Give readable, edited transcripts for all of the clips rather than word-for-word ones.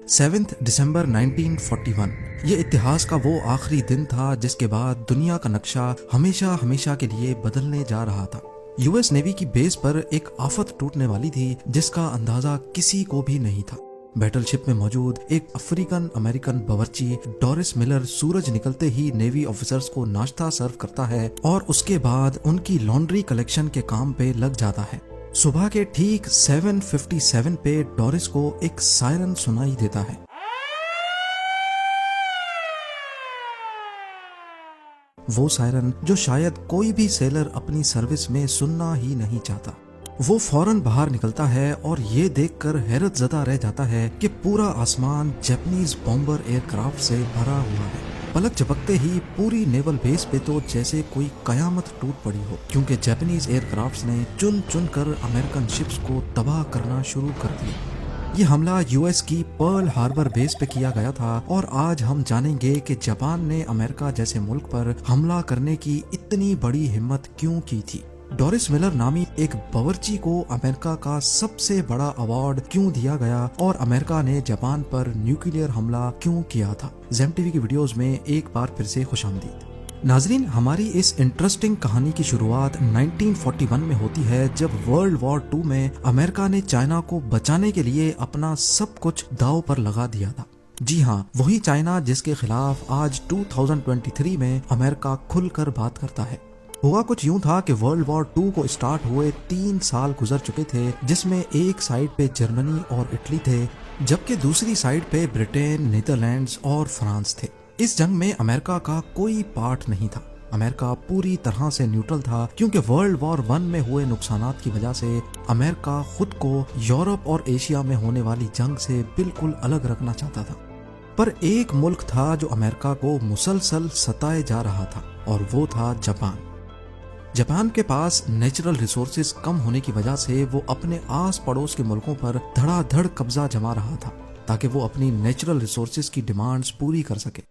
7 दिसंबर 1941 ये इतिहास का वो आखिरी दिन था जिसके बाद दुनिया का नक्शा हमेशा हमेशा के लिए बदलने जा रहा था। यूएस नेवी की बेस पर एक आफत टूटने वाली थी जिसका अंदाजा किसी को भी नहीं था। बैटलशिप में मौजूद एक अफ्रीकन अमेरिकन बावर्ची डोरिस मिलर सूरज निकलते ही नेवी ऑफिसर्स को नाश्ता सर्व करता है और उसके बाद उनकी लॉन्ड्री कलेक्शन के काम पे लग जाता है। सुबह के ठीक 7:57 पे डोरिस को एक सायरन सुनाई देता है। वो सायरन जो शायद कोई भी सेलर अपनी सर्विस में सुनना ही नहीं चाहता। वो फौरन बाहर निकलता है और ये देखकर हैरत ज़दा रह जाता है कि पूरा आसमान जापानीज बॉम्बर एयरक्राफ्ट से भरा हुआ है। पलक झपकते ही पूरी नेवल बेस पे तो जैसे कोई कयामत टूट पड़ी हो, क्योंकि जापानीज एयरक्राफ्ट्स ने चुन चुन कर अमेरिकन शिप्स को तबाह करना शुरू कर दिया। ये हमला यूएस की पर्ल हार्बर बेस पे किया गया था और आज हम जानेंगे कि जापान ने अमेरिका जैसे मुल्क पर हमला करने की इतनी बड़ी हिम्मत क्यों की थी। डोरिस मिलर नामी एक बावर्ची को अमेरिका का सबसे बड़ा अवार्ड क्यों दिया गया और अमेरिका ने जापान पर न्यूक्लियर हमला क्यों किया था। ज़ेम टीवी की वीडियोस में एक बार फिर से खुशामदीद। नाजरीन, हमारी इस इंटरेस्टिंग कहानी की शुरुआत 1941 में होती है जब वर्ल्ड वॉर 2 में अमेरिका ने चाइना को बचाने के लिए अपना सब कुछ दांव पर लगा दिया था। जी हाँ, वही चाइना जिसके खिलाफ आज 2023 में अमेरिका खुलकर बात करता है। हुआ कुछ यूं था कि वर्ल्ड वॉर 2 को स्टार्ट हुए 3 साल गुजर चुके थे, जिसमें एक साइड पे जर्मनी और इटली थे जबकि दूसरी साइड पे ब्रिटेन, नीदरलैंड्स और फ्रांस थे। इस जंग में अमेरिका का कोई पार्ट नहीं था। अमेरिका पूरी तरह से न्यूट्रल था क्योंकि वर्ल्ड वॉर 1 में हुए नुकसानात की वजह से अमेरिका खुद को यूरोप और एशिया में होने वाली जंग से बिल्कुल अलग रखना चाहता था। पर एक मुल्क था जो अमेरिका को मुसलसल सताए जा रहा था और वो था जापान। जापान के पास नेचुरल रिसोर्सेज कम होने की वजह से वो अपने आस पड़ोस के मुल्कों पर धड़ाधड़ कब्जा जमा रहा था ताकि वो अपनी नेचुरल रिसोर्सेज की डिमांड्स पूरी कर सके।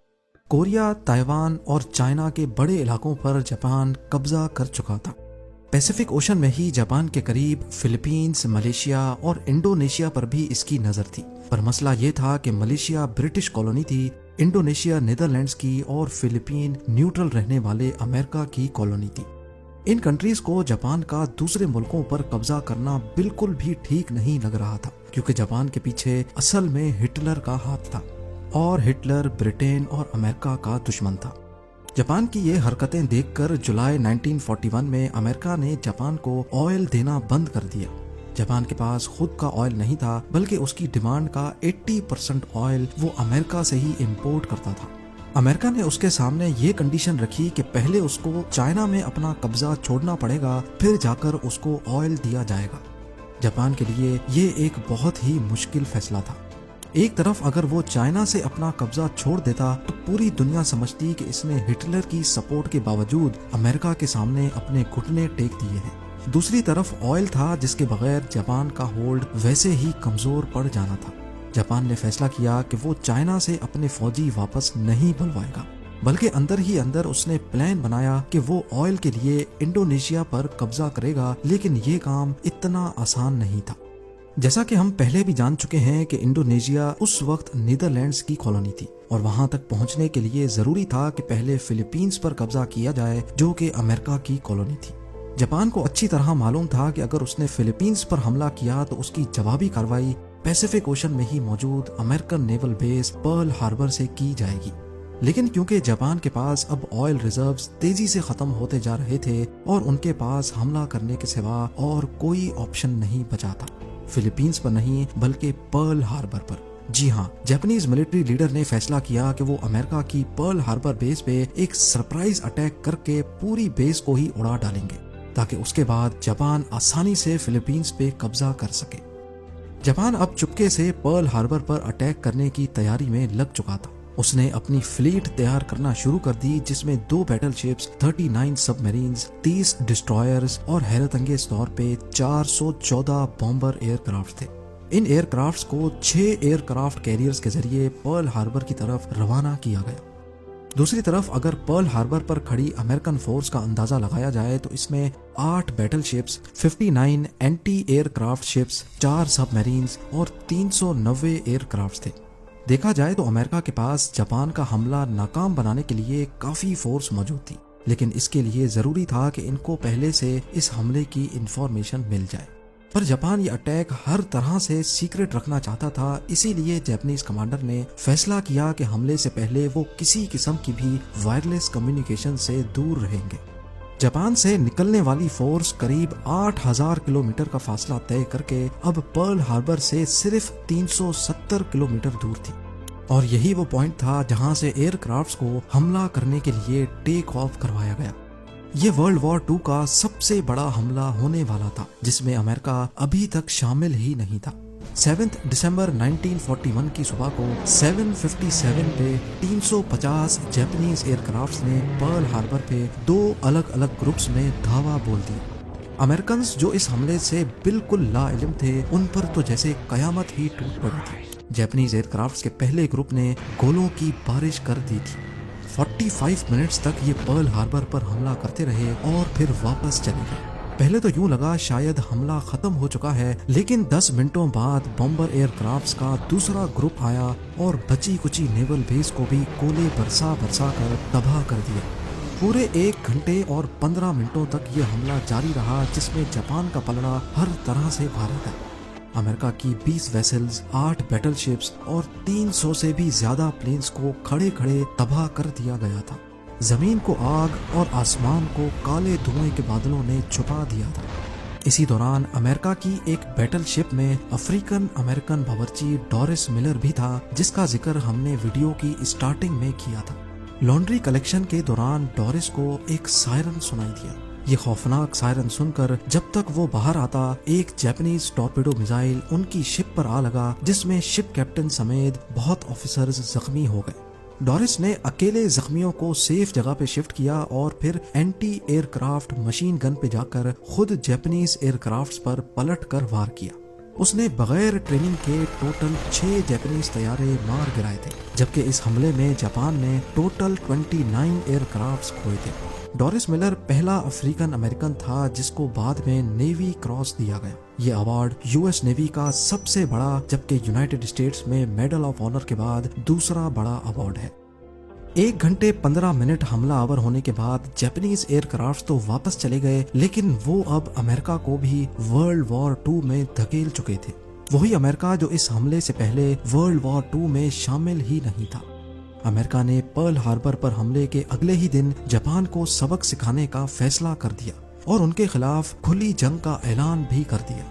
कोरिया, ताइवान और चाइना के बड़े इलाकों पर जापान कब्जा कर चुका था। पैसिफिक ओशन में ही जापान के करीब फिलीपींस, मलेशिया और इंडोनेशिया पर भी इसकी नजर थी। पर मसला ये था कि मलेशिया ब्रिटिश कॉलोनी थी, इंडोनेशिया नीदरलैंड्स की और फिलीपीन न्यूट्रल रहने वाले अमेरिका की कॉलोनी थी। इन कंट्रीज को जापान का दूसरे मुल्कों पर कब्जा करना बिल्कुल भी ठीक नहीं लग रहा था क्योंकि जापान के पीछे असल में हिटलर का हाथ था और हिटलर ब्रिटेन और अमेरिका का दुश्मन था। जापान की ये हरकतें देखकर जुलाई 1941 में अमेरिका ने जापान को ऑयल देना बंद कर दिया। जापान के पास खुद का ऑयल नहीं था बल्कि उसकी डिमांड का 80% ऑयल वो अमेरिका से ही इम्पोर्ट करता था। अमेरिका ने उसके सामने ये कंडीशन रखी कि पहले उसको चाइना में अपना कब्जा छोड़ना पड़ेगा, फिर जाकर उसको ऑयल दिया जाएगा। जापान के लिए ये एक बहुत ही मुश्किल फैसला था। एक तरफ अगर वो चाइना से अपना कब्जा छोड़ देता तो पूरी दुनिया समझती कि इसने हिटलर की सपोर्ट के बावजूद अमेरिका के सामने अपने घुटने टेक दिए हैं। दूसरी तरफ ऑयल था जिसके बगैर जापान का होल्ड वैसे ही कमजोर पड़ जाना था। जापान ने फैसला किया कि वो चाइना से अपने फौजी वापस नहीं बुलवाएगा, बल्कि अंदर ही अंदर उसने प्लान बनाया कि वो ऑयल के लिए इंडोनेशिया पर कब्जा करेगा, लेकिन ये काम इतना आसान नहीं था। जैसा कि हम पहले भी जान चुके हैं कि इंडोनेशिया उस वक्त नीदरलैंड्स की कॉलोनी थी और वहां तक पहुंचने के लिए जरूरी था कि पहले फिलीपींस पर कब्जा किया जाए जो कि अमेरिका की कॉलोनी थी। जापान को अच्छी तरह मालूम था कि अगर उसने फिलीपींस पर हमला किया तो उसकी जवाबी कार्रवाई पैसिफिक ओशन में ही मौजूद American naval base Pearl Harbor से की जाएगी। लेकिन क्योंकि जापान के पास अब ऑयल रिजर्व्स तेजी से खत्म होते जा रहे थे और उनके पास हमला करने के सिवा और कोई ऑप्शन नहीं बचा था, फिलीपींस पर नहीं बल्कि पर्ल हार्बर पर। जी हाँ, जापानीज मिलिट्री लीडर ने फैसला किया कि वो अमेरिका की पर्ल हार्बर बेस पे एक सरप्राइज अटैक करके पूरी बेस को ही उड़ा डालेंगे ताकि उसके बाद जापान आसानी से फिलीपींस पे कब्जा कर सके। जापान अब चुपके से पर्ल हार्बर पर अटैक करने की तैयारी में लग चुका था। उसने अपनी फ्लीट तैयार करना शुरू कर दी जिसमें 2 बैटलशिप्स, 39 सबमरीन्स, 30 डिस्ट्रॉयर्स और हैरत अंगेज तौर पे 414 बॉम्बर एयरक्राफ्ट थे। इन एयरक्राफ्ट्स को 6 एयरक्राफ्ट कैरियर्स के जरिए पर्ल हार्बर की तरफ रवाना किया गया। दूसरी तरफ अगर पर्ल हार्बर पर खड़ी अमेरिकन फोर्स का अंदाजा लगाया जाए तो इसमें 8 बैटलशिप्स, 59 एंटी एयरक्राफ्ट शिप्स, 4 सबमरीन्स और 390 एयरक्राफ्ट थे। देखा जाए तो अमेरिका के पास जापान का हमला नाकाम बनाने के लिए काफी फोर्स मौजूद थी, लेकिन इसके लिए जरूरी था कि इनको पहले से इस हमले की इंफॉर्मेशन मिल जाए। पर जापान ये अटैक हर तरह से सीक्रेट रखना चाहता था, इसीलिए जापानीज कमांडर ने फैसला किया कि हमले से पहले वो किसी किस्म की भी वायरलेस कम्युनिकेशन से दूर रहेंगे। जापान से निकलने वाली फोर्स करीब 8000 किलोमीटर का फासला तय करके अब पर्ल हार्बर से सिर्फ 370 किलोमीटर दूर थी, और यही वो पॉइंट था जहां से एयरक्राफ्ट्स को हमला करने के लिए टेक ऑफ करवाया गया। ये वर्ल्ड वॉर 2 का सबसे बड़ा हमला होने वाला था, जिसमें अमेरिका अभी तक शामिल ही नहीं था। 7 दिसंबर 1941 की सुबह को 7:57 पे 350 जापानीज एयरक्राफ्ट्स ने पर्ल हार्बर पे 2 अलग अलग ग्रुप्स में धावा बोल दी। अमेरिकन जो इस हमले से बिल्कुल लाइल्म थे, उन पर तो जैसे कयामत ही टूट पड़ी थी। जापानीज एयरक्राफ्ट्स के पहले ग्रुप ने गोलों की बारिश कर दी थी। 45 मिनट्स तक ये पर्ल हार्बर पर हमला करते रहे और फिर वापस चले गए। पहले तो यूं लगा शायद हमला खत्म हो चुका है, लेकिन 10 मिनटों बाद बॉम्बर एयरक्राफ्ट्स का दूसरा ग्रुप आया और बची कुची नेवल बेस को भी गोले बरसा कर तबाह कर दिया। पूरे 1 घंटे और 15 मिनटों तक ये हमला जारी रहा, जिसमें जापान का पलड़ा हर तरह से भारी था। अमेरिका की 20 वेसल्स, 8 बैटलशिप्स और 300 से भी ज्यादा प्लेन्स को खड़े खड़े तबाह कर दिया गया था। जमीन को आग और आसमान को काले धुएं के बादलों ने छुपा दिया था। इसी दौरान अमेरिका की एक बैटलशिप में अफ्रीकन अमेरिकन बावर्ची डोरिस मिलर भी था, जिसका जिक्र हमने वीडियो की स्टार्टिंग में किया था। लॉन्ड्री कलेक्शन के दौरान डोरिस को एक सायरन सुनाई दिया। ये खौफनाक सायरन सुनकर जब तक वो बाहर आता, एक जापानीज टॉर्पेडो मिसाइल उनकी शिप पर आ लगा, जिसमें शिप कैप्टन समेत बहुत ऑफिसर्स जख्मी हो गए। डोरिस ने अकेले जख्मियों को सेफ जगह पे शिफ्ट किया और फिर एंटी एयरक्राफ्ट मशीन गन पे जाकर खुद जापानीज एयरक्राफ्ट्स पर पलट कर वार किया। उसने बगैर ट्रेनिंग के टोटल 6 जापानीज तैयारे मार गिराए थे, जबकि इस हमले में जापान ने टोटल 29 एयरक्राफ्ट्स खोए थे। डोरिस मिलर पहला अफ्रीकन अमेरिकन था जिसको बाद में नेवी क्रॉस दिया गया। ये अवार्ड यूएस नेवी का सबसे बड़ा, जबकि यूनाइटेड स्टेट्स में मेडल ऑफ ऑनर के बाद दूसरा बड़ा अवार्ड है। 1 घंटे 15 मिनट हमला आवर होने के बाद जापानीज एयरक्राफ्ट तो वापस चले गए, लेकिन वो अब अमेरिका को भी वर्ल्ड वॉर 2 में धकेल चुके थे। वही अमेरिका जो इस हमले से पहले वर्ल्ड वॉर 2 में शामिल ही नहीं था। अमेरिका ने पर्ल हार्बर पर हमले के अगले ही दिन जापान को सबक सिखाने का फैसला कर दिया और उनके खिलाफ खुली जंग का ऐलान भी कर दिया।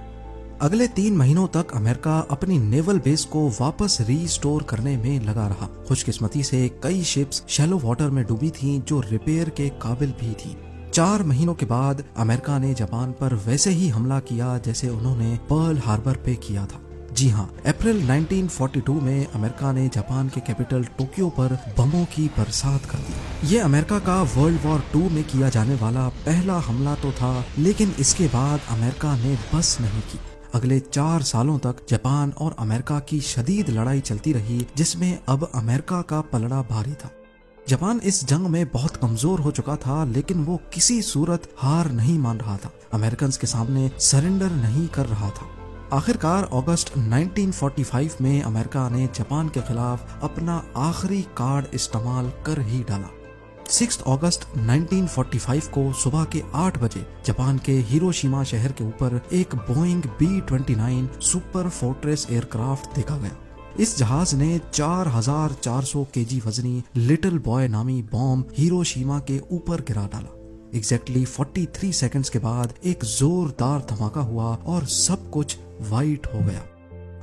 अगले 3 महीनों तक अमेरिका अपनी नेवल बेस को वापस रीस्टोर करने में लगा रहा। खुशकिस्मती से कई शिप्स शैलो वाटर में डूबी थीं जो रिपेयर के काबिल भी थीं। 4 महीनों के बाद अमेरिका ने जापान पर वैसे ही हमला किया जैसे उन्होंने पर्ल हार्बर पे किया था। जी हाँ, अप्रैल 1942 में अमेरिका ने जापान के कैपिटल टोक्यो पर बमों की बरसात कर दी। ये अमेरिका का वर्ल्ड वॉर 2 में किया जाने वाला पहला हमला तो था, लेकिन इसके बाद अमेरिका ने बस नहीं की। अगले 4 सालों तक जापान और अमेरिका की शदीद लड़ाई चलती रही, जिसमें अब अमेरिका का पलड़ा भारी था। जापान इस जंग में बहुत कमजोर हो चुका था, लेकिन वो किसी सूरत हार नहीं मान रहा था। अमेरिकन के सामने सरेंडर नहीं कर रहा था। आखिरकार अगस्त 1945 में अमेरिका ने जापान के खिलाफ अपना आखिरी कार्ड इस्तेमाल कर ही डाला। 6 अगस्त 1945 को सुबह के 8 बजे जापान के हिरोशिमा शहर के ऊपर एक Boeing B-29 super fortress aircraft देखा गया। इस जहाज ने 4400 केजी वजनी लिटिल बॉय नामी बॉम्ब हिरोशिमा के ऊपर गिरा डाला। एग्जैक्टली 43 सेकंड्स के बाद एक जोरदार धमाका हुआ और सब कुछ वाइट हो गया।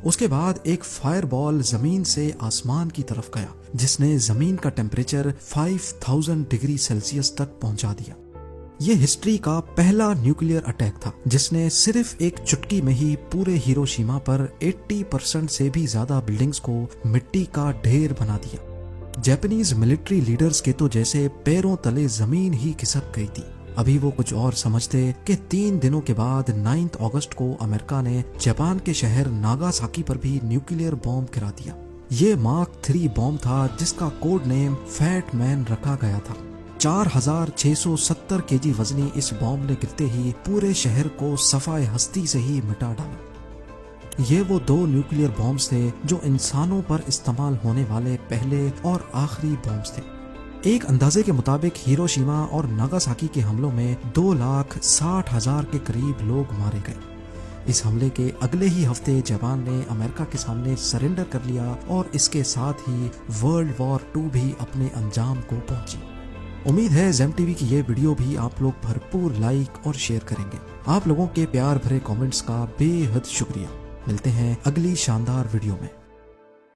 उसके बाद एक फायरबॉल जमीन से आसमान की तरफ गया, जिसने जमीन का टेम्परेचर 5000 डिग्री सेल्सियस तक पहुंचा दिया। ये हिस्ट्री का पहला न्यूक्लियर अटैक था, जिसने सिर्फ एक चुटकी में ही पूरे हिरोशिमा पर 80% से भी ज्यादा बिल्डिंग्स को मिट्टी का ढेर बना दिया। जापानीज मिलिट्री लीडर्स के तो जैसे पैरों तले जमीन ही खिसक गई थी। अभी वो कुछ और समझते कि 3 दिनों के बाद 9 अगस्त को अमेरिका ने जापान के शहर नागासाकी पर भी न्यूक्लियर बॉम्ब गिरा दिया। ये मार्क 3 बॉम्ब था, जिसका कोड नेम फैट मैन रखा गया था। 4670 केजी वजनी इस बॉम्ब ने गिरते ही पूरे शहर को सफाए हस्ती से ही मिटा डाला। ये वो 2 न्यूक्लियर बॉम्ब्स थे जो इंसानों पर इस्तेमाल होने वाले पहले और आखिरी बॉम्ब्स थे। एक अंदाजे के मुताबिक हिरोशिमा और नागासाकी के हमलों में 2,60,000 के करीब लोग मारे गए। इस हमले के अगले ही हफ्ते जापान ने अमेरिका के सामने सरेंडर कर लिया और इसके साथ ही वर्ल्ड वॉर 2 भी अपने अंजाम को पहुंची। उम्मीद है ज़ेम टीवी की ये वीडियो भी आप लोग भरपूर लाइक और शेयर करेंगे। आप लोगों के प्यार भरे कमेंट्स का बेहद शुक्रिया। मिलते हैं अगली शानदार वीडियो में।